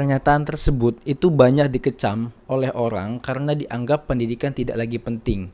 Pernyataan tersebut itu banyak dikecam oleh orang karena dianggap pendidikan tidak lagi penting.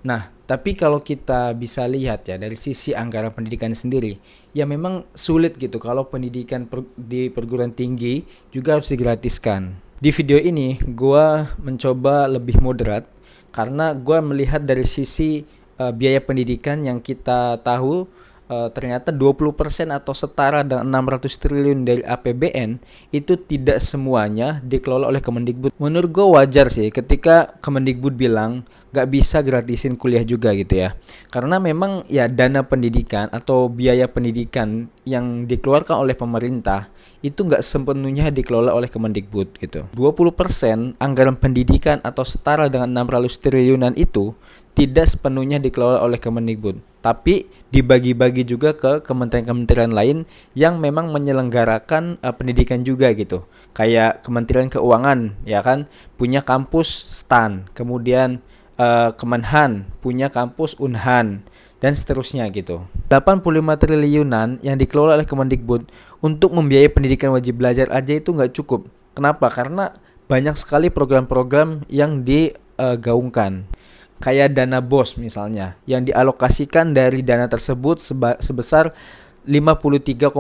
Nah, tapi kalau kita bisa lihat ya dari sisi anggaran pendidikan sendiri, ya memang sulit gitu kalau pendidikan di perguruan tinggi juga harus digratiskan. Di video ini, gue mencoba lebih moderat karena gue melihat dari sisi biaya pendidikan yang kita tahu ternyata 20% atau setara dengan 600 triliun dari APBN itu tidak semuanya dikelola oleh Kemendikbud. Menurut gue wajar sih ketika Kemendikbud bilang gak bisa gratisin kuliah juga gitu ya. Karena memang ya dana pendidikan atau biaya pendidikan yang dikeluarkan oleh pemerintah itu gak sepenuhnya dikelola oleh Kemendikbud gitu. 20% anggaran pendidikan atau setara dengan 600 triliunan itu tidak sepenuhnya dikelola oleh Kemendikbud, tapi dibagi-bagi juga ke kementerian-kementerian lain yang memang menyelenggarakan pendidikan juga gitu. Kayak Kementerian Keuangan ya kan punya kampus STAN, kemudian Kemenhan punya kampus Unhan dan seterusnya gitu. 85 triliunan yang dikelola oleh Kemendikbud untuk membiayai pendidikan wajib belajar aja itu nggak cukup. Kenapa? Karena banyak sekali program-program yang digaungkan. Kayak dana BOS misalnya, yang dialokasikan dari dana tersebut sebesar 53,8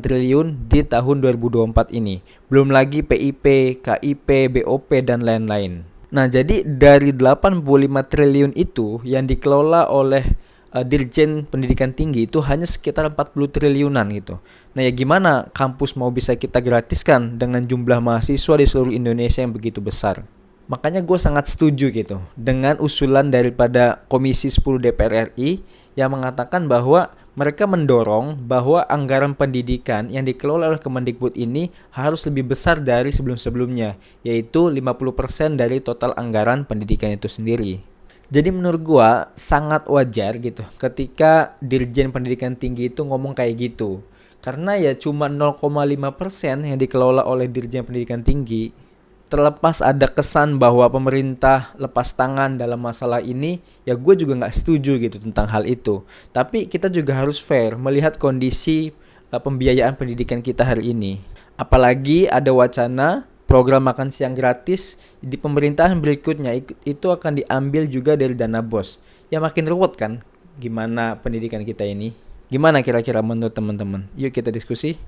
triliun di tahun 2024 ini. Belum lagi PIP, KIP, BOP, dan lain-lain. Nah, jadi dari 85 triliun itu yang dikelola oleh Dirjen Pendidikan Tinggi itu hanya sekitar 40 triliunan gitu. Nah, ya gimana kampus mau bisa kita gratiskan dengan jumlah mahasiswa di seluruh Indonesia yang begitu besar? Makanya gue sangat setuju gitu dengan usulan daripada Komisi 10 DPR RI yang mengatakan bahwa mereka mendorong bahwa anggaran pendidikan yang dikelola oleh Kemendikbud ini harus lebih besar dari sebelum-sebelumnya, yaitu 50% dari total anggaran pendidikan itu sendiri. Jadi menurut gue sangat wajar gitu ketika Dirjen Pendidikan Tinggi itu ngomong kayak gitu. Karena ya cuma 0,5% yang dikelola oleh Dirjen Pendidikan Tinggi. Terlepas ada kesan bahwa pemerintah lepas tangan dalam masalah ini, ya gue juga nggak setuju gitu tentang hal itu. Tapi kita juga harus fair melihat kondisi pembiayaan pendidikan kita hari ini. Apalagi ada wacana program makan siang gratis di pemerintahan berikutnya itu akan diambil juga dari dana BOS. Ya makin ruwet kan gimana pendidikan kita ini. Gimana kira-kira menurut teman-teman? Yuk kita diskusi.